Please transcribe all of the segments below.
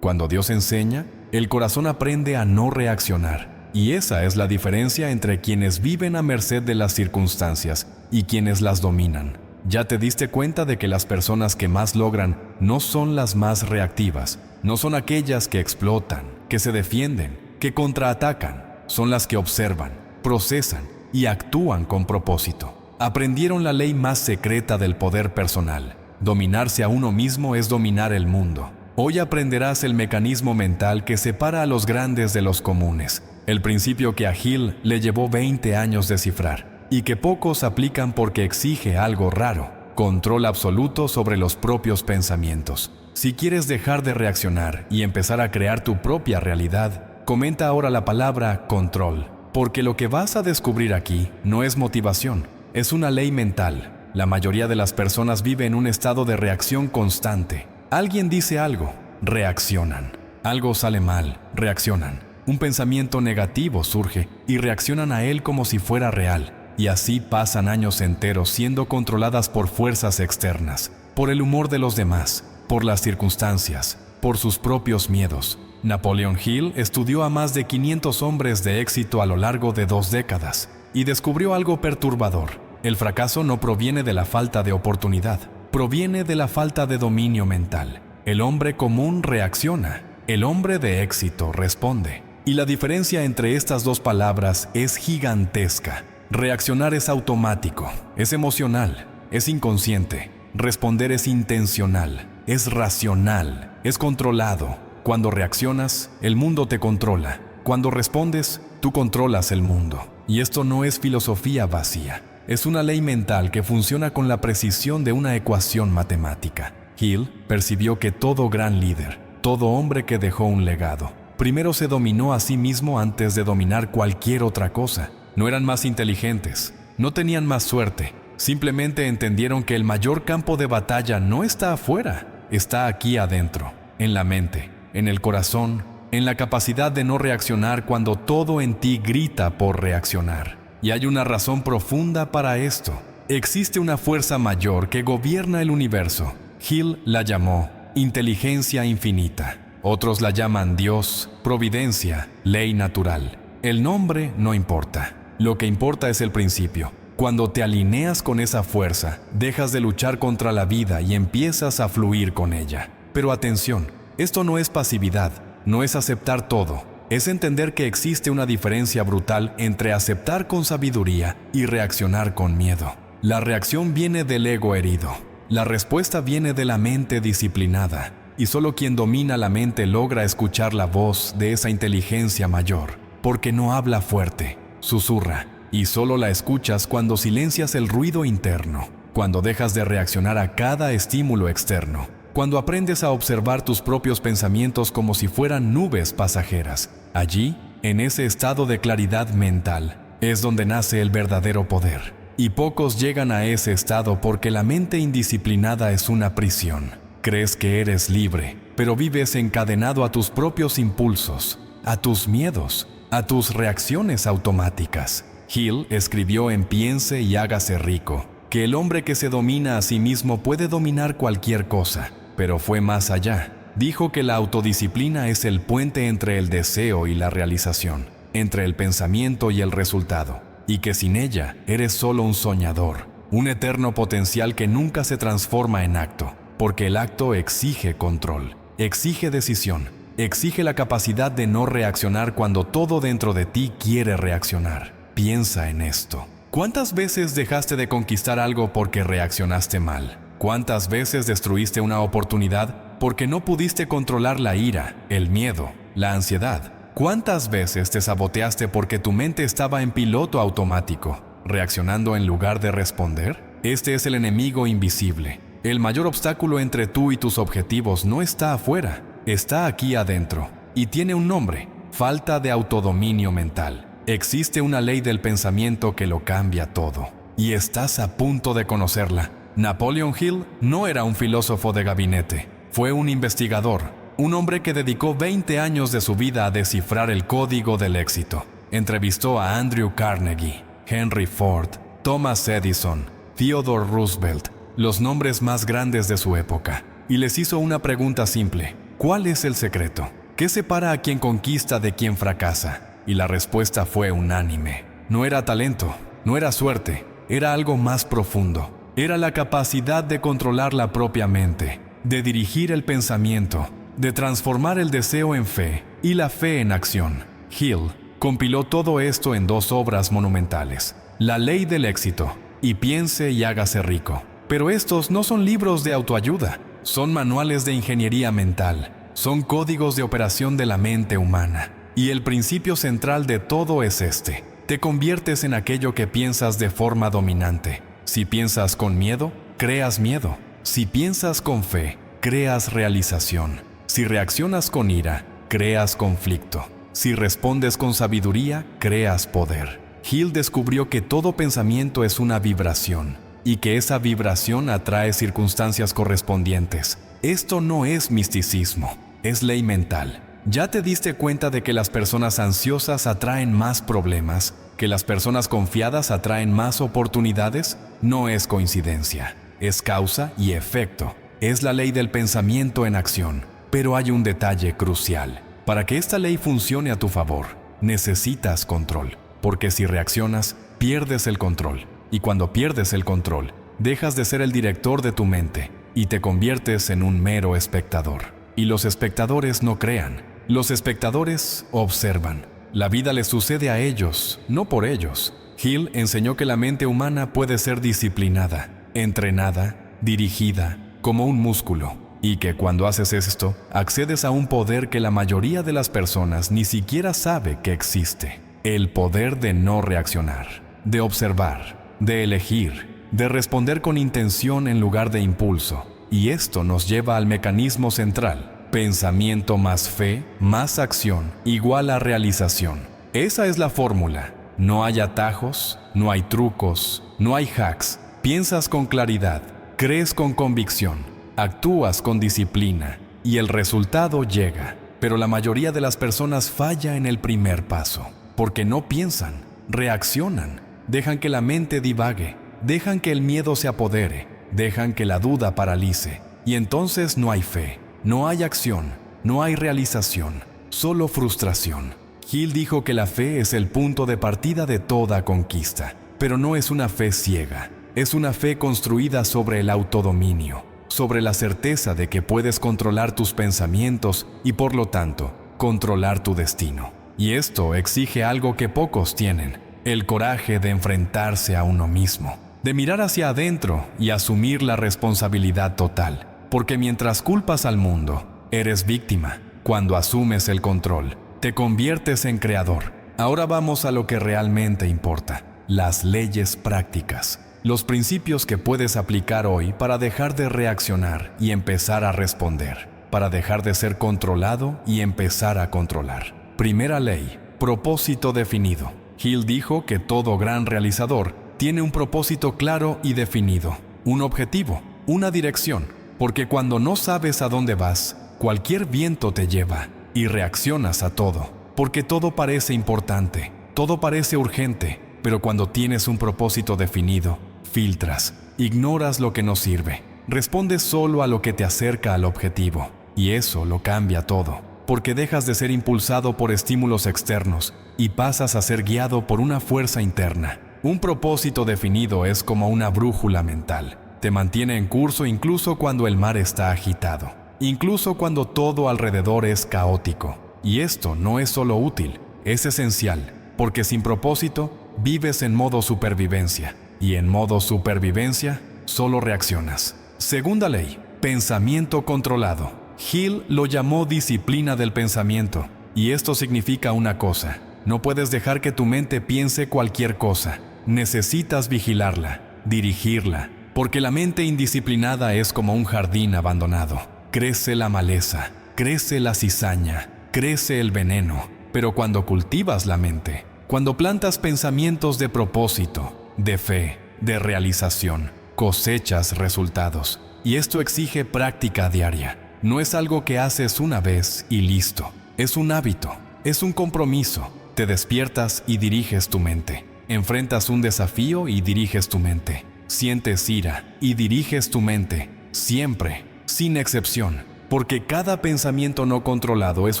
Cuando Dios enseña, el corazón aprende a no reaccionar. Y esa es la diferencia entre quienes viven a merced de las circunstancias y quienes las dominan. Ya te diste cuenta de que las personas que más logran no son las más reactivas, no son aquellas que explotan, que se defienden, que contraatacan, son las que observan, procesan y actúan con propósito. Aprendieron la ley más secreta del poder personal. Dominarse a uno mismo es dominar el mundo. Hoy aprenderás el mecanismo mental que separa a los grandes de los comunes, el principio que a Hill le llevó 20 años descifrar y que pocos aplican porque exige algo raro: control absoluto sobre los propios pensamientos. Si quieres dejar de reaccionar y empezar a crear tu propia realidad, comenta ahora la palabra control, porque lo que vas a descubrir aquí no es motivación, es una ley mental. La mayoría de las personas vive en un estado de reacción constante. Alguien dice algo, reaccionan. Algo sale mal, reaccionan. Un pensamiento negativo surge y reaccionan a él como si fuera real. Y así pasan años enteros siendo controladas por fuerzas externas, por el humor de los demás, por las circunstancias, por sus propios miedos. Napoleon Hill estudió a más de 500 hombres de éxito a lo largo de 2 décadas y descubrió algo perturbador. El fracaso no proviene de la falta de oportunidad, proviene de la falta de dominio mental. El hombre común reacciona, el hombre de éxito responde. Y la diferencia entre estas dos palabras es gigantesca. Reaccionar es automático, es emocional, es inconsciente. Responder es intencional, es racional, es controlado. Cuando reaccionas, el mundo te controla. Cuando respondes, tú controlas el mundo. Y esto no es filosofía vacía. Es una ley mental que funciona con la precisión de una ecuación matemática. Hill percibió que todo gran líder, todo hombre que dejó un legado, primero se dominó a sí mismo antes de dominar cualquier otra cosa. No eran más inteligentes, no tenían más suerte, simplemente entendieron que el mayor campo de batalla no está afuera, está aquí adentro, en la mente, en el corazón, en la capacidad de no reaccionar cuando todo en ti grita por reaccionar. Y hay una razón profunda para esto. Existe una fuerza mayor que gobierna el universo. Hill la llamó inteligencia infinita. Otros la llaman Dios, providencia, ley natural. El nombre no importa. Lo que importa es el principio. Cuando te alineas con esa fuerza, dejas de luchar contra la vida y empiezas a fluir con ella. Pero atención, esto no es pasividad, no es aceptar todo. Es entender que existe una diferencia brutal entre aceptar con sabiduría y reaccionar con miedo. La reacción viene del ego herido. La respuesta viene de la mente disciplinada. Y solo quien domina la mente logra escuchar la voz de esa inteligencia mayor. Porque no habla fuerte, susurra. Y solo la escuchas cuando silencias el ruido interno. Cuando dejas de reaccionar a cada estímulo externo. Cuando aprendes a observar tus propios pensamientos como si fueran nubes pasajeras. Allí, en ese estado de claridad mental, es donde nace el verdadero poder. Y pocos llegan a ese estado porque la mente indisciplinada es una prisión. Crees que eres libre, pero vives encadenado a tus propios impulsos, a tus miedos, a tus reacciones automáticas. Hill escribió en Piense y hágase rico, que el hombre que se domina a sí mismo puede dominar cualquier cosa, pero fue más allá. Dijo que la autodisciplina es el puente entre el deseo y la realización, entre el pensamiento y el resultado, y que sin ella eres solo un soñador, un eterno potencial que nunca se transforma en acto, porque el acto exige control, exige decisión, exige la capacidad de no reaccionar cuando todo dentro de ti quiere reaccionar. Piensa en esto. ¿Cuántas veces dejaste de conquistar algo porque reaccionaste mal? ¿Cuántas veces destruiste una oportunidad porque no pudiste controlar la ira, el miedo, la ansiedad? ¿Cuántas veces te saboteaste porque tu mente estaba en piloto automático, reaccionando en lugar de responder? Este es el enemigo invisible. El mayor obstáculo entre tú y tus objetivos no está afuera, está aquí adentro. Y tiene un nombre: falta de autodominio mental. Existe una ley del pensamiento que lo cambia todo. Y estás a punto de conocerla. Napoleon Hill no era un filósofo de gabinete. Fue un investigador, un hombre que dedicó 20 años de su vida a descifrar el código del éxito. Entrevistó a Andrew Carnegie, Henry Ford, Thomas Edison, Theodore Roosevelt, los nombres más grandes de su época, y les hizo una pregunta simple: ¿cuál es el secreto? ¿Qué separa a quien conquista de quien fracasa? Y la respuesta fue unánime. No era talento, no era suerte, era algo más profundo. Era la capacidad de controlar la propia mente, de dirigir el pensamiento, de transformar el deseo en fe y la fe en acción. Hill compiló todo esto en 2 obras monumentales, La ley del éxito y Piense y hágase rico. Pero estos no son libros de autoayuda, son manuales de ingeniería mental, son códigos de operación de la mente humana. Y el principio central de todo es este: te conviertes en aquello que piensas de forma dominante. Si piensas con miedo, creas miedo. Si piensas con fe, creas realización. Si reaccionas con ira, creas conflicto. Si respondes con sabiduría, creas poder. Hill descubrió que todo pensamiento es una vibración y que esa vibración atrae circunstancias correspondientes. Esto no es misticismo, es ley mental. ¿Ya te diste cuenta de que las personas ansiosas atraen más problemas? ¿Que las personas confiadas atraen más oportunidades? No es coincidencia, es causa y efecto. Es la ley del pensamiento en acción. Pero hay un detalle crucial. Para que esta ley funcione a tu favor, necesitas control. Porque si reaccionas, pierdes el control. Y cuando pierdes el control, dejas de ser el director de tu mente y te conviertes en un mero espectador. Y los espectadores no crean. Los espectadores observan. La vida les sucede a ellos, no por ellos. Hill enseñó que la mente humana puede ser disciplinada, entrenada, dirigida, como un músculo, y que cuando haces esto, accedes a un poder que la mayoría de las personas ni siquiera sabe que existe. El poder de no reaccionar, de observar, de elegir, de responder con intención en lugar de impulso. Y esto nos lleva al mecanismo central. Pensamiento más fe, más acción, igual a realización. Esa es la fórmula. No hay atajos, no hay trucos, no hay hacks. Piensas con claridad, crees con convicción, actúas con disciplina y el resultado llega. Pero la mayoría de las personas falla en el primer paso, porque no piensan, reaccionan, dejan que la mente divague, dejan que el miedo se apodere, dejan que la duda paralice. Y entonces no hay fe. No hay acción, no hay realización, solo frustración. Hill dijo que la fe es el punto de partida de toda conquista, pero no es una fe ciega, es una fe construida sobre el autodominio, sobre la certeza de que puedes controlar tus pensamientos y por lo tanto, controlar tu destino. Y esto exige algo que pocos tienen, el coraje de enfrentarse a uno mismo, de mirar hacia adentro y asumir la responsabilidad total. Porque mientras culpas al mundo, eres víctima. Cuando asumes el control, te conviertes en creador. Ahora vamos a lo que realmente importa: las leyes prácticas. Los principios que puedes aplicar hoy para dejar de reaccionar y empezar a responder. Para dejar de ser controlado y empezar a controlar. Primera ley: propósito definido. Hill dijo que todo gran realizador tiene un propósito claro y definido. Un objetivo, una dirección. Porque cuando no sabes a dónde vas, cualquier viento te lleva y reaccionas a todo. Porque todo parece importante, todo parece urgente, pero cuando tienes un propósito definido, filtras, ignoras lo que no sirve, respondes solo a lo que te acerca al objetivo. Y eso lo cambia todo, porque dejas de ser impulsado por estímulos externos y pasas a ser guiado por una fuerza interna. Un propósito definido es como una brújula mental. Te mantiene en curso incluso cuando el mar está agitado, incluso cuando todo alrededor es caótico. Y esto no es solo útil, es esencial, porque sin propósito vives en modo supervivencia, y en modo supervivencia solo reaccionas. Segunda ley: pensamiento controlado. Hill lo llamó disciplina del pensamiento, y esto significa una cosa: no puedes dejar que tu mente piense cualquier cosa. Necesitas vigilarla, dirigirla. Porque la mente indisciplinada es como un jardín abandonado. Crece la maleza, crece la cizaña, crece el veneno. Pero cuando cultivas la mente, cuando plantas pensamientos de propósito, de fe, de realización, cosechas resultados. Y esto exige práctica diaria. No es algo que haces una vez y listo. Es un hábito, es un compromiso. Te despiertas y diriges tu mente. Enfrentas un desafío y diriges tu mente. Sientes ira y diriges tu mente, siempre, sin excepción. porque cada pensamiento no controlado es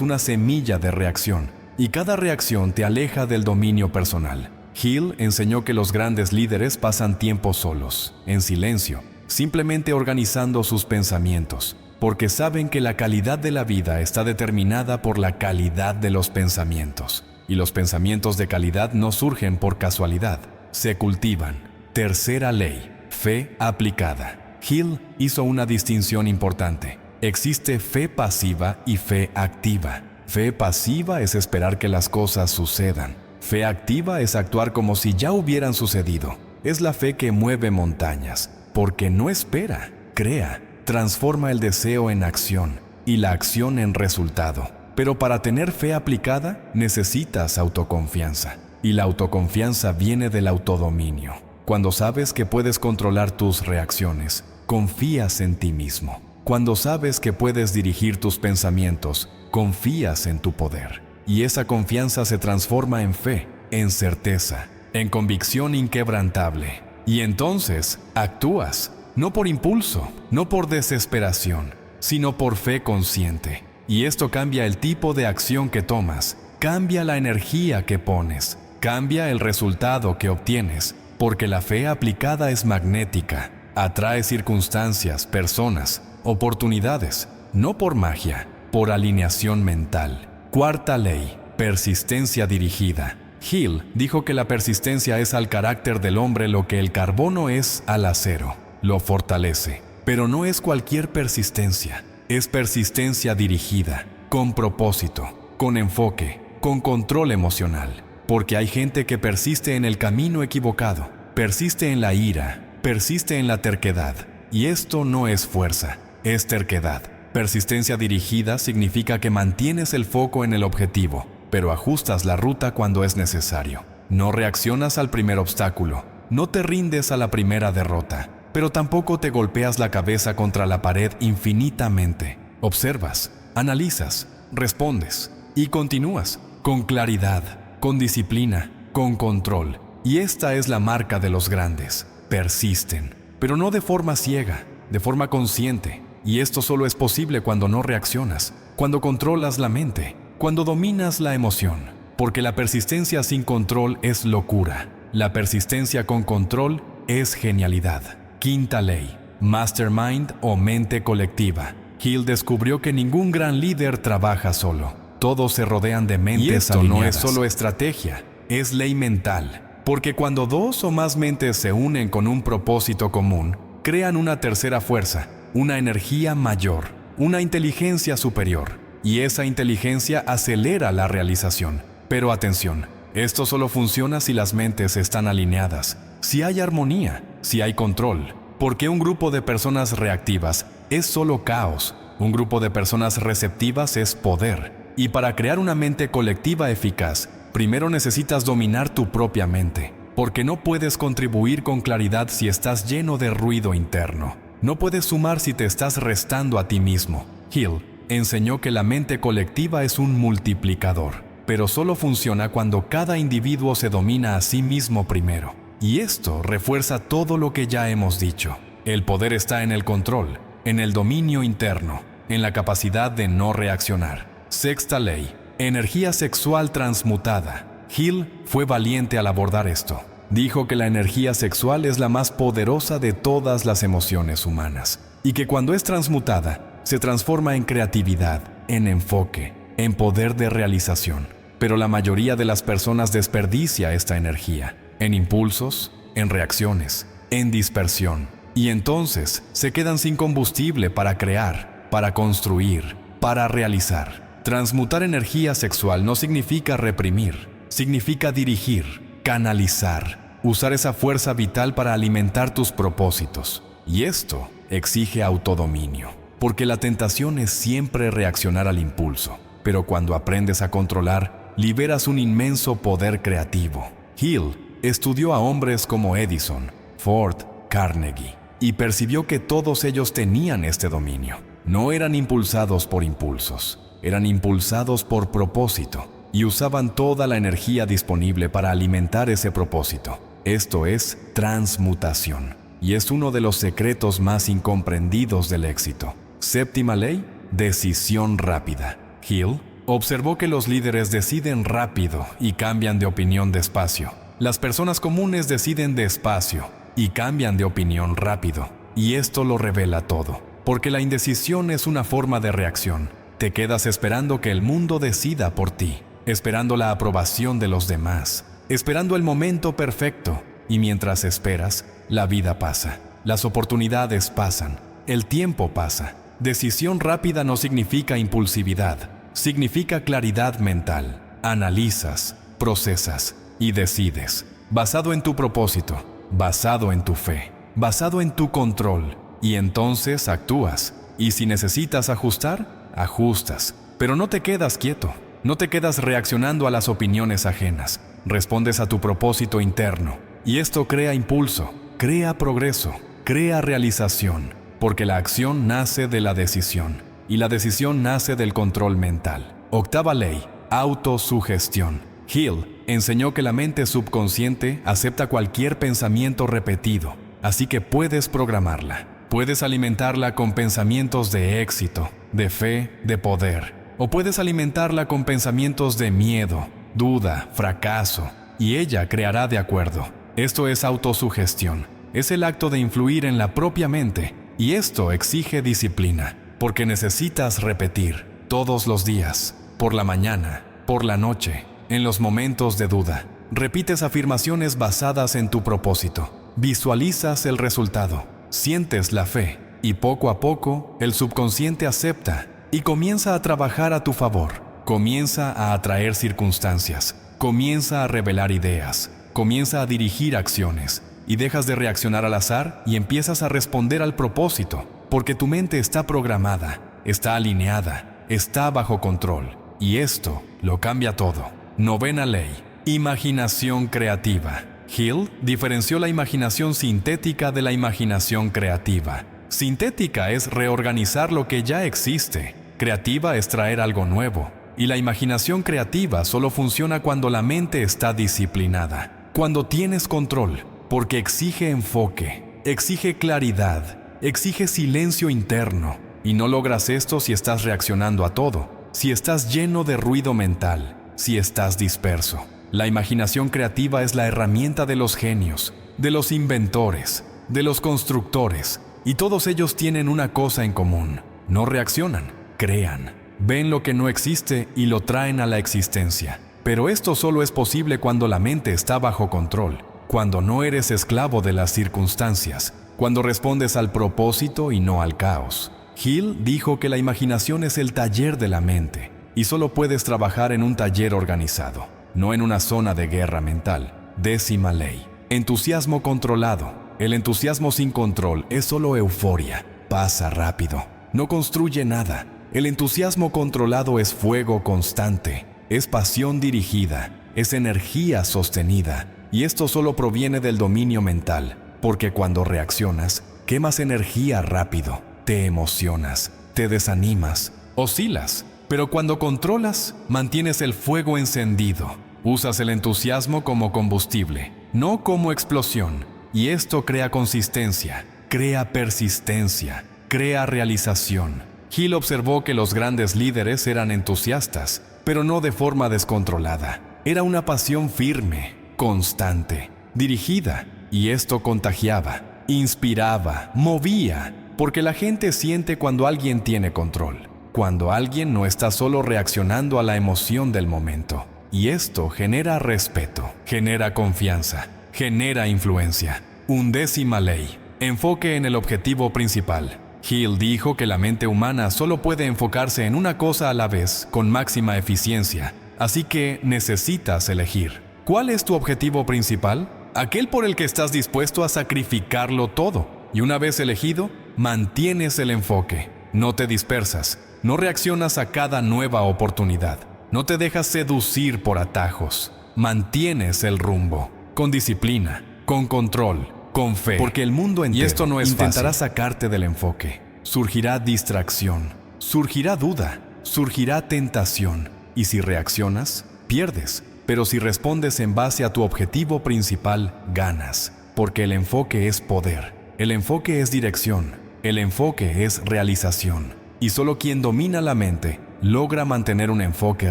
una semilla de reacción, y cada reacción te aleja del dominio personal. Hill enseñó que los grandes líderes pasan tiempo solos, en silencio, simplemente organizando sus pensamientos, porque saben que la calidad de la vida está determinada por la calidad de los pensamientos, y los pensamientos de calidad no surgen por casualidad, se cultivan. Tercera ley, fe aplicada. Hill hizo una distinción importante. Existe fe pasiva y fe activa. Fe pasiva es esperar que las cosas sucedan. Fe activa es actuar como si ya hubieran sucedido. Es la fe que mueve montañas, porque no espera, crea, transforma el deseo en acción y la acción en resultado. Pero para tener fe aplicada necesitas autoconfianza, y la autoconfianza viene del autodominio. Cuando sabes que puedes controlar tus reacciones, confías en ti mismo. Cuando sabes que puedes dirigir tus pensamientos, confías en tu poder. Y esa confianza se transforma en fe, en certeza, en convicción inquebrantable. Y entonces actúas, no por impulso, no por desesperación, sino por fe consciente. Y esto cambia el tipo de acción que tomas, cambia la energía que pones, cambia el resultado que obtienes, porque la fe aplicada es magnética, atrae circunstancias, personas, oportunidades, no por magia, por alineación mental. Cuarta ley, persistencia dirigida. Hill dijo que la persistencia es al carácter del hombre lo que el carbono es al acero, lo fortalece. Pero no es cualquier persistencia, es persistencia dirigida, con propósito, con enfoque, con control emocional. Porque hay gente que persiste en el camino equivocado, persiste en la ira, persiste en la terquedad. Y esto no es fuerza, es terquedad. Persistencia dirigida significa que mantienes el foco en el objetivo, pero ajustas la ruta cuando es necesario. No reaccionas al primer obstáculo, no te rindes a la primera derrota, pero tampoco te golpeas la cabeza contra la pared infinitamente. Observas, analizas, respondes y continúas con claridad, con disciplina, con control. Y esta es la marca de los grandes. Persisten, pero no de forma ciega, de forma consciente. Y esto solo es posible cuando no reaccionas, cuando controlas la mente, cuando dominas la emoción. Porque la persistencia sin control es locura. La persistencia con control es genialidad. Quinta ley, mastermind o mente colectiva. Hill descubrió que ningún gran líder trabaja solo. Todos se rodean de mentes alineadas. Y esto no es solo estrategia, es ley mental. Porque cuando dos o más mentes se unen con un propósito común, crean una tercera fuerza, una energía mayor, una inteligencia superior. Y esa inteligencia acelera la realización. Pero atención, esto solo funciona si las mentes están alineadas, si hay armonía, si hay control. Porque un grupo de personas reactivas es solo caos, un grupo de personas receptivas es poder. Y para crear una mente colectiva eficaz, primero necesitas dominar tu propia mente, porque no puedes contribuir con claridad si estás lleno de ruido interno. No puedes sumar si te estás restando a ti mismo. Hill enseñó que la mente colectiva es un multiplicador, pero solo funciona cuando cada individuo se domina a sí mismo primero. Y esto refuerza todo lo que ya hemos dicho. El poder está en el control, en el dominio interno, en la capacidad de no reaccionar. Sexta ley, energía sexual transmutada. Hill fue valiente al abordar esto. Dijo que la energía sexual es la más poderosa de todas las emociones humanas y que cuando es transmutada, se transforma en creatividad, en enfoque, en poder de realización. Pero la mayoría de las personas desperdicia esta energía en impulsos, en reacciones, en dispersión. Y entonces se quedan sin combustible para crear, para construir, para realizar. Transmutar energía sexual no significa reprimir, significa dirigir, canalizar, usar esa fuerza vital para alimentar tus propósitos. Y esto exige autodominio, porque la tentación es siempre reaccionar al impulso. Pero cuando aprendes a controlar, liberas un inmenso poder creativo. Hill estudió a hombres como Edison, Ford, Carnegie, y percibió que todos ellos tenían este dominio. No eran impulsados por impulsos, eran impulsados por propósito. Y usaban toda la energía disponible para alimentar ese propósito. Esto es transmutación. Y es uno de los secretos más incomprendidos del éxito. Séptima ley, decisión rápida. Hill observó que los líderes deciden rápido y cambian de opinión despacio. Las personas comunes deciden despacio y cambian de opinión rápido. Y esto lo revela todo, porque la indecisión es una forma de reacción. Te quedas esperando que el mundo decida por ti, esperando la aprobación de los demás, esperando el momento perfecto. Y mientras esperas, la vida pasa, las oportunidades pasan, el tiempo pasa. Decisión rápida no significa impulsividad, significa claridad mental. Analizas, procesas y decides, basado en tu propósito, basado en tu fe, basado en tu control, y entonces actúas. Y si necesitas ajustar, ajustas, pero no te quedas quieto, no te quedas reaccionando a las opiniones ajenas, respondes a tu propósito interno, y esto crea impulso, crea progreso, crea realización, porque la acción nace de la decisión, y la decisión nace del control mental. Octava ley, autosugestión. Hill enseñó que la mente subconsciente acepta cualquier pensamiento repetido, así que puedes programarla. Puedes alimentarla con pensamientos de éxito, de fe, de poder, o puedes alimentarla con pensamientos de miedo, duda, fracaso, y ella creará de acuerdo. Esto es autosugestión. Es el acto de influir en la propia mente, y esto exige disciplina, porque necesitas repetir todos los días, por la mañana, por la noche, en los momentos de duda. Repites afirmaciones basadas en tu propósito. Visualizas el resultado, sientes la fe, y poco a poco el subconsciente acepta y comienza a trabajar a tu favor. Comienza a atraer circunstancias, comienza a revelar ideas, comienza a dirigir acciones, y dejas de reaccionar al azar y empiezas a responder al propósito, porque tu mente está programada, está alineada, está bajo control, y esto lo cambia todo. Novena ley, imaginación creativa. Hill diferenció la imaginación sintética de la imaginación creativa. Sintética es reorganizar lo que ya existe. Creativa es traer algo nuevo. Y la imaginación creativa solo funciona cuando la mente está disciplinada, cuando tienes control, porque exige enfoque, exige claridad, exige silencio interno. Y no logras esto si estás reaccionando a todo, si estás lleno de ruido mental, si estás disperso. La imaginación creativa es la herramienta de los genios, de los inventores, de los constructores, y todos ellos tienen una cosa en común: no reaccionan, crean, ven lo que no existe y lo traen a la existencia. Pero esto solo es posible cuando la mente está bajo control, cuando no eres esclavo de las circunstancias, cuando respondes al propósito y no al caos. Hill dijo que la imaginación es el taller de la mente, y solo puedes trabajar en un taller organizado, no en una zona de guerra mental. Décima ley, entusiasmo controlado. El entusiasmo sin control es solo euforia, pasa rápido, no construye nada. El entusiasmo controlado es fuego constante, es pasión dirigida, es energía sostenida, y esto solo proviene del dominio mental, porque cuando reaccionas, quemas energía rápido, te emocionas, te desanimas, oscilas. Pero cuando controlas, mantienes el fuego encendido. Usas el entusiasmo como combustible, no como explosión. Y esto crea consistencia, crea persistencia, crea realización. Hill observó que los grandes líderes eran entusiastas, pero no de forma descontrolada. Era una pasión firme, constante, dirigida, y esto contagiaba, inspiraba, movía, porque la gente siente cuando alguien tiene control. Cuando alguien no está solo reaccionando a la emoción del momento. Y esto genera respeto, genera confianza, genera influencia. Undécima ley, enfoque en el objetivo principal. Hill dijo que la mente humana solo puede enfocarse en una cosa a la vez con máxima eficiencia, así que necesitas elegir. ¿Cuál es tu objetivo principal? Aquel por el que estás dispuesto a sacrificarlo todo. Y una vez elegido, mantienes el enfoque, no te dispersas. No reaccionas a cada nueva oportunidad. No te dejas seducir por atajos. Mantienes el rumbo, con disciplina, con control, con fe. Porque el mundo entero, y esto no es intentará fácil, sacarte del enfoque. Surgirá distracción, surgirá duda, surgirá tentación. Y si reaccionas, pierdes. Pero si respondes en base a tu objetivo principal, ganas. Porque el enfoque es poder. El enfoque es dirección. El enfoque es realización. y solo quien domina la mente logra mantener un enfoque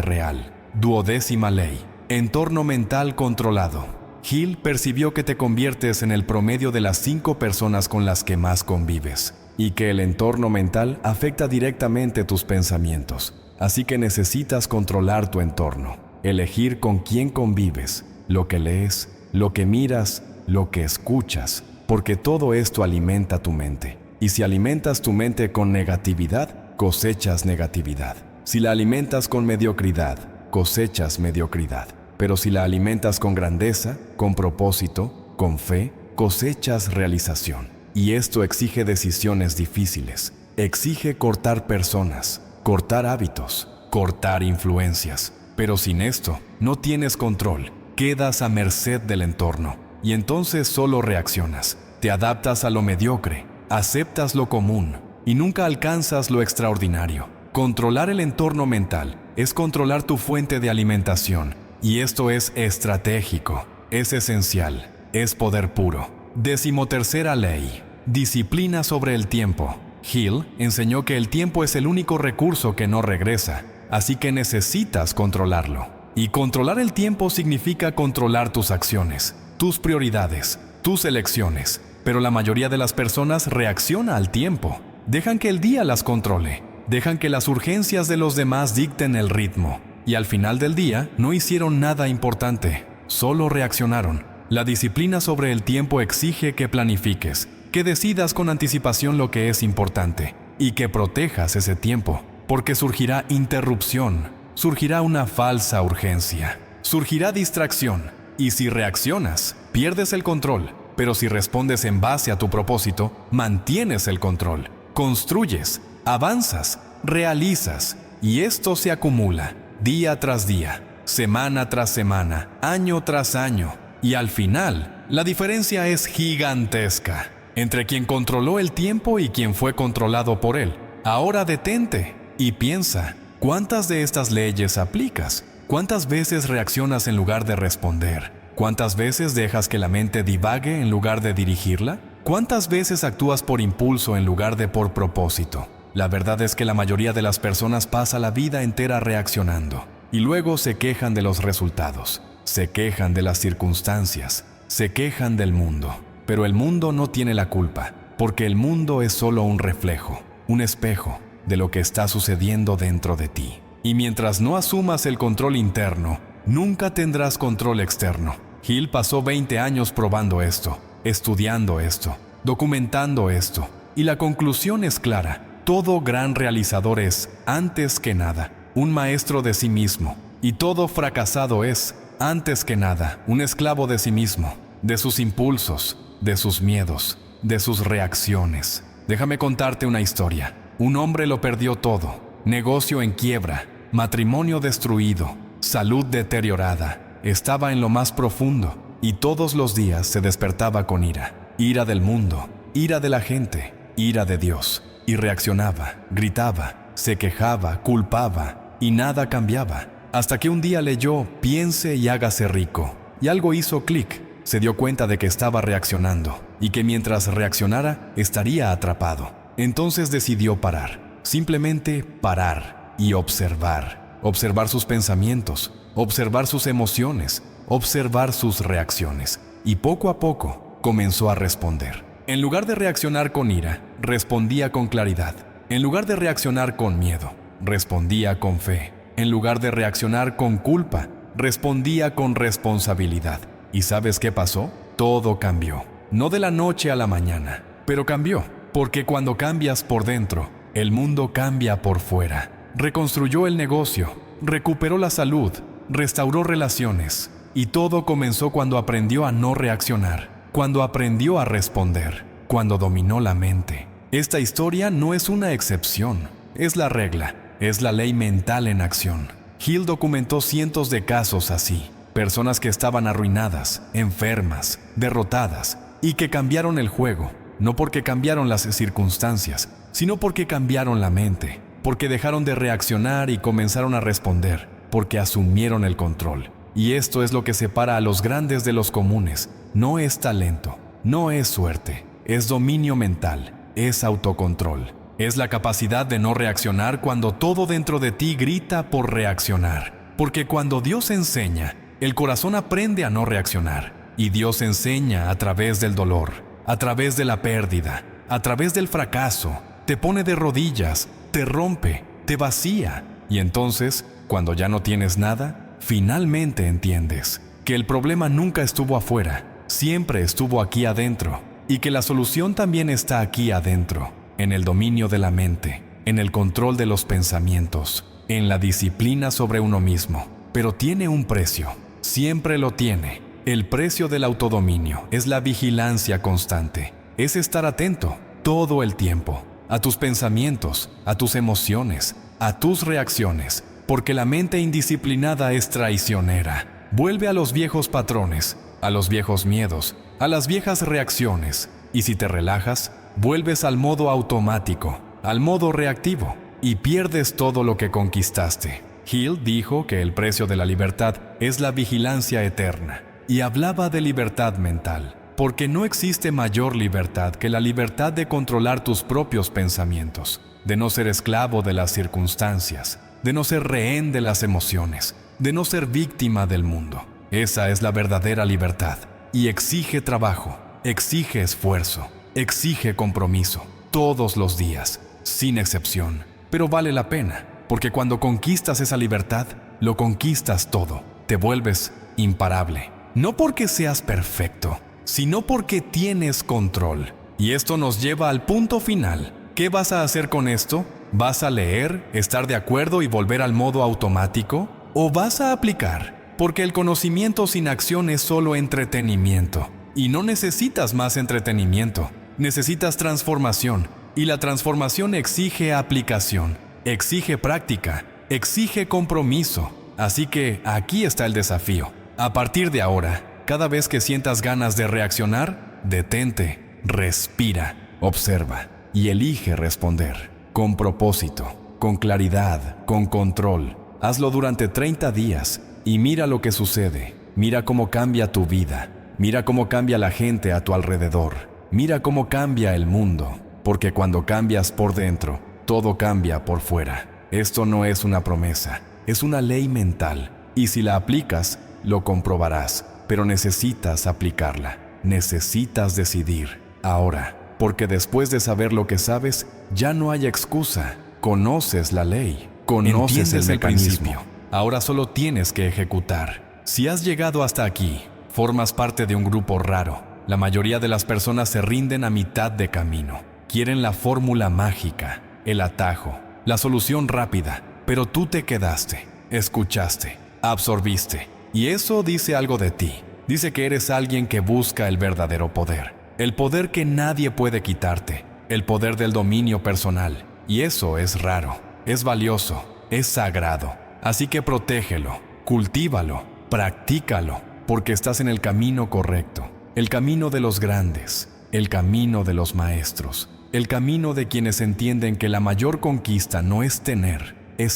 real. 12ª ley. Entorno mental controlado. Hill percibió que te conviertes en el promedio de las 5 personas con las que más convives, y que el entorno mental afecta directamente tus pensamientos. Así que necesitas controlar tu entorno, elegir con quién convives, lo que lees, lo que miras, lo que escuchas, porque todo esto alimenta tu mente. Y si alimentas tu mente con negatividad, cosechas negatividad. Si la alimentas con mediocridad, cosechas mediocridad. Pero si la alimentas con grandeza, con propósito, con fe, cosechas realización. Y esto exige decisiones difíciles. Exige cortar personas, cortar hábitos, cortar influencias. Pero sin esto, no tienes control. Quedas a merced del entorno. Y entonces solo reaccionas. Te adaptas a lo mediocre, aceptas lo común y nunca alcanzas lo extraordinario. Controlar el entorno mental es controlar tu fuente de alimentación. Y esto es estratégico, es esencial, es poder puro. 13ª ley. Disciplina sobre el tiempo. Hill enseñó que el tiempo es el único recurso que no regresa, así que necesitas controlarlo. Y controlar el tiempo significa controlar tus acciones, tus prioridades, tus elecciones. Pero la mayoría de las personas reacciona al tiempo. Dejan que el día las controle, dejan que las urgencias de los demás dicten el ritmo. Y al final del día no hicieron nada importante, solo reaccionaron. La disciplina sobre el tiempo exige que planifiques, que decidas con anticipación lo que es importante y que protejas ese tiempo, porque surgirá interrupción, surgirá una falsa urgencia, surgirá distracción y si reaccionas, pierdes el control, pero si respondes en base a tu propósito, mantienes el control, construyes, avanzas, realizas y esto se acumula. Día tras día, semana tras semana, año tras año. Y al final, la diferencia es gigantesca entre quien controló el tiempo y quien fue controlado por él. Ahora detente y piensa, ¿cuántas de estas leyes aplicas? ¿Cuántas veces reaccionas en lugar de responder? ¿Cuántas veces dejas que la mente divague en lugar de dirigirla? ¿Cuántas veces actúas por impulso en lugar de por propósito? La verdad es que la mayoría de las personas pasa la vida entera reaccionando y luego se quejan de los resultados, se quejan de las circunstancias, se quejan del mundo. Pero el mundo no tiene la culpa, porque el mundo es solo un reflejo, un espejo de lo que está sucediendo dentro de ti. Y mientras no asumas el control interno, nunca tendrás control externo. Hill pasó 20 años probando esto, estudiando esto, documentando esto, y la conclusión es clara. Todo gran realizador es, antes que nada, un maestro de sí mismo, y todo fracasado es, antes que nada, un esclavo de sí mismo, de sus impulsos, de sus miedos, de sus reacciones. Déjame contarte una historia. Un hombre lo perdió todo, negocio en quiebra, matrimonio destruido, salud deteriorada, estaba en lo más profundo, y todos los días se despertaba con ira, ira del mundo, ira de la gente, ira de Dios. Y reaccionaba, gritaba, se quejaba, culpaba, y nada cambiaba. Hasta que un día leyó, piense y hágase rico. Y algo hizo clic, se dio cuenta de que estaba reaccionando, y que mientras reaccionara, estaría atrapado. Entonces decidió parar, simplemente parar y observar. Observar sus pensamientos, observar sus emociones, observar sus reacciones. Y poco a poco, comenzó a responder. En lugar de reaccionar con ira, respondía con claridad. En lugar de reaccionar con miedo, respondía con fe. En lugar de reaccionar con culpa, respondía con responsabilidad. ¿Y sabes qué pasó? Todo cambió. No de la noche a la mañana, pero cambió. Porque cuando cambias por dentro, el mundo cambia por fuera. Reconstruyó el negocio, recuperó la salud, restauró relaciones. Y todo comenzó cuando aprendió a no reaccionar. Cuando aprendió a responder, cuando dominó la mente. Esta historia no es una excepción, es la regla, es la ley mental en acción. Hill documentó cientos de casos así, personas que estaban arruinadas, enfermas, derrotadas, y que cambiaron el juego, no porque cambiaron las circunstancias, sino porque cambiaron la mente, porque dejaron de reaccionar y comenzaron a responder, porque asumieron el control. Y esto es lo que separa a los grandes de los comunes. No es talento, no es suerte, es dominio mental, es autocontrol. Es la capacidad de no reaccionar cuando todo dentro de ti grita por reaccionar. Porque cuando Dios enseña, el corazón aprende a no reaccionar. Y Dios enseña a través del dolor, a través de la pérdida, a través del fracaso. Te pone de rodillas, te rompe, te vacía. Y entonces, cuando ya no tienes nada, finalmente entiendes que el problema nunca estuvo afuera, siempre estuvo aquí adentro. Y que la solución también está aquí adentro. En el dominio de la mente, en el control de los pensamientos, en la disciplina sobre uno mismo. Pero tiene un precio, siempre lo tiene. El precio del autodominio es la vigilancia constante, es estar atento todo el tiempo a tus pensamientos, a tus emociones, a tus reacciones, porque la mente indisciplinada es traicionera. Vuelve a los viejos patrones, a los viejos miedos, a las viejas reacciones, y si te relajas, vuelves al modo automático, al modo reactivo, y pierdes todo lo que conquistaste. Hill dijo que el precio de la libertad es la vigilancia eterna, y hablaba de libertad mental, porque no existe mayor libertad que la libertad de controlar tus propios pensamientos, de no ser esclavo de las circunstancias, de no ser rehén de las emociones, de no ser víctima del mundo. Esa es la verdadera libertad, y exige trabajo, exige esfuerzo, exige compromiso, todos los días, sin excepción. Pero vale la pena, porque cuando conquistas esa libertad, lo conquistas todo, te vuelves imparable. No porque seas perfecto, sino porque tienes control. Y esto nos lleva al punto final. ¿Qué vas a hacer con esto? ¿Vas a leer, estar de acuerdo y volver al modo automático? ¿O vas a aplicar? Porque el conocimiento sin acción es solo entretenimiento. Y no necesitas más entretenimiento. Necesitas transformación, y la transformación exige aplicación, exige práctica, exige compromiso. Así que aquí está el desafío. A partir de ahora, cada vez que sientas ganas de reaccionar, detente, respira, observa y elige responder. Con propósito, con claridad, con control. Hazlo durante 30 días y mira lo que sucede. Mira cómo cambia tu vida. Mira cómo cambia la gente a tu alrededor. Mira cómo cambia el mundo, porque cuando cambias por dentro, todo cambia por fuera. Esto no es una promesa, es una ley mental, y si la aplicas, lo comprobarás, pero necesitas aplicarla, necesitas decidir ahora, porque después de saber lo que sabes, ya no hay excusa. Conoces la ley, conoces el mecanismo. Ahora solo tienes que ejecutar. Si has llegado hasta aquí, formas parte de un grupo raro. La mayoría de las personas se rinden a mitad de camino. Quieren la fórmula mágica, el atajo, la solución rápida, pero tú te quedaste, escuchaste, absorbiste. Y eso dice algo de ti. Dice que eres alguien que busca el verdadero poder. El poder que nadie puede quitarte. El poder del dominio personal. Y eso es raro, es valioso, es sagrado. Así que protégelo, cultívalo, practícalo, porque estás en el camino correcto. El camino de los grandes, el camino de los maestros, el camino de quienes entienden que la mayor conquista no es tener, es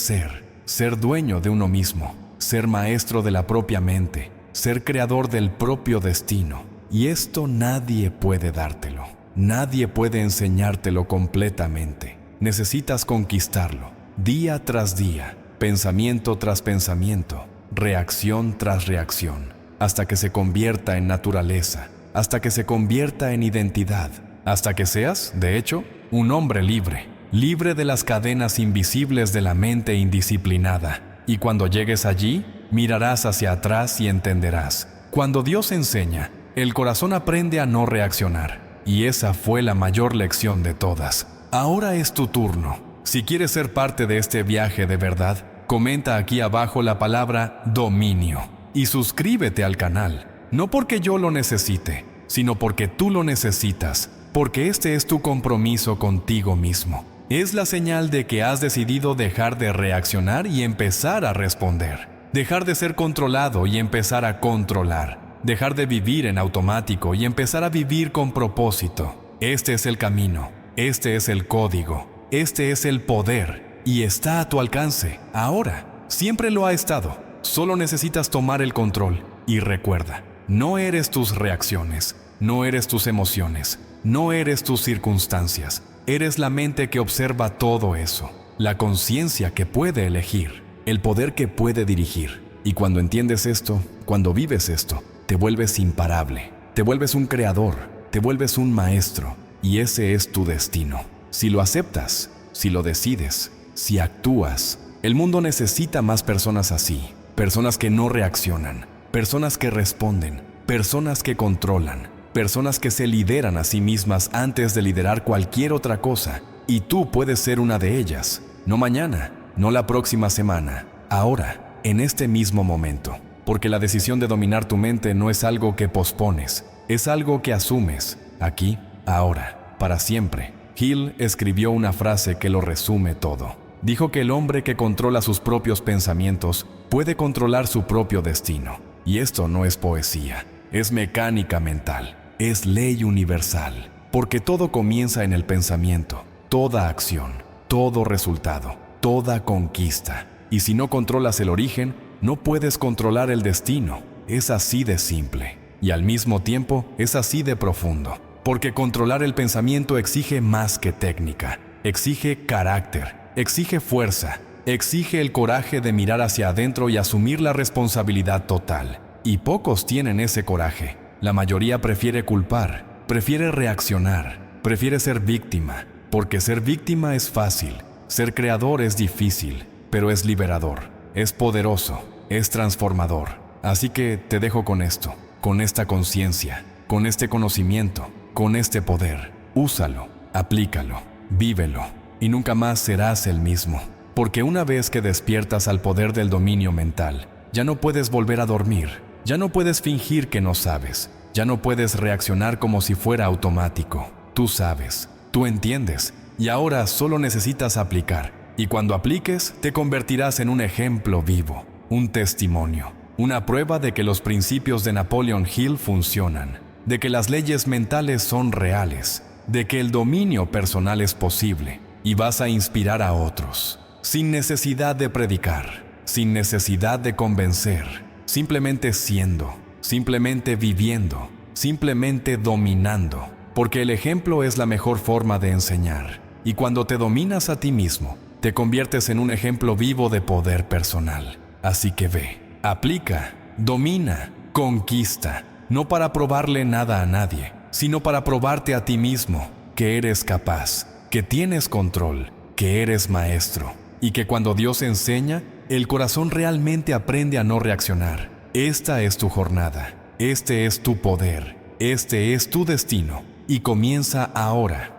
ser dueño de uno mismo, ser maestro de la propia mente, ser creador del propio destino. Y esto nadie puede dártelo, nadie puede enseñártelo completamente. Necesitas conquistarlo, día tras día, pensamiento tras pensamiento, reacción tras reacción, hasta que se convierta en naturaleza, hasta que se convierta en identidad, hasta que seas, de hecho, un hombre libre, libre de las cadenas invisibles de la mente indisciplinada. Y cuando llegues allí, mirarás hacia atrás y entenderás. Cuando Dios enseña, el corazón aprende a no reaccionar, y esa fue la mayor lección de todas. Ahora es tu turno. Si quieres ser parte de este viaje de verdad, comenta aquí abajo la palabra dominio. Y suscríbete al canal, no porque yo lo necesite, sino porque tú lo necesitas, porque este es tu compromiso contigo mismo. Es la señal de que has decidido dejar de reaccionar y empezar a responder, dejar de ser controlado y empezar a controlar, dejar de vivir en automático y empezar a vivir con propósito. Este es el camino, este es el código, este es el poder y está a tu alcance ahora. Siempre lo ha estado. Solo necesitas tomar el control y recuerda, no eres tus reacciones, no eres tus emociones, no eres tus circunstancias, Eres la mente que observa todo eso, la conciencia que puede elegir, el poder que puede dirigir. Y cuando entiendes esto, cuando vives esto, te vuelves imparable, te vuelves un creador, te vuelves un maestro, y ese es tu destino. Si lo aceptas, si lo decides, si actúas, el mundo necesita más personas así, personas que no reaccionan, personas que responden, personas que controlan, personas que se lideran a sí mismas antes de liderar cualquier otra cosa, y tú puedes ser una de ellas, no mañana, no la próxima semana, ahora, en este mismo momento, porque la decisión de dominar tu mente no es algo que pospones, es algo que asumes, aquí, ahora, para siempre. Hill escribió una frase que lo resume todo. Dijo que el hombre que controla sus propios pensamientos puede controlar su propio destino. Y esto no es poesía, es mecánica mental, es ley universal, porque todo comienza en el pensamiento, toda acción, todo resultado, toda conquista. Y si no controlas el origen, no puedes controlar el destino. Es así de simple. Y al mismo tiempo, es así de profundo. Porque controlar el pensamiento exige más que técnica. Exige carácter, exige fuerza, exige el coraje de mirar hacia adentro y asumir la responsabilidad total. Y pocos tienen ese coraje. La mayoría prefiere culpar, prefiere reaccionar, prefiere ser víctima. Porque ser víctima es fácil, ser creador es difícil, pero es liberador, es poderoso, es transformador. Así que te dejo con esto, con esta conciencia, con este conocimiento, con este poder. Úsalo, aplícalo, vívelo, y nunca más serás el mismo. Porque una vez que despiertas al poder del dominio mental, ya no puedes volver a dormir, ya no puedes fingir que no sabes, ya no puedes reaccionar como si fuera automático. Tú sabes, tú entiendes, y ahora solo necesitas aplicar. Y cuando apliques, te convertirás en un ejemplo vivo, un testimonio, una prueba de que los principios de Napoleon Hill funcionan, de que las leyes mentales son reales, de que el dominio personal es posible, y vas a inspirar a otros, sin necesidad de predicar, sin necesidad de convencer, simplemente siendo, simplemente viviendo, simplemente dominando, porque el ejemplo es la mejor forma de enseñar. Y cuando te dominas a ti mismo, te conviertes en un ejemplo vivo de poder personal. Así que ve, aplica, domina, conquista, no para probarle nada a nadie, sino para probarte a ti mismo que eres capaz, que tienes control, que eres maestro, y que cuando Dios enseña, el corazón realmente aprende a no reaccionar. Esta es tu jornada, este es tu poder, este es tu destino, y comienza ahora.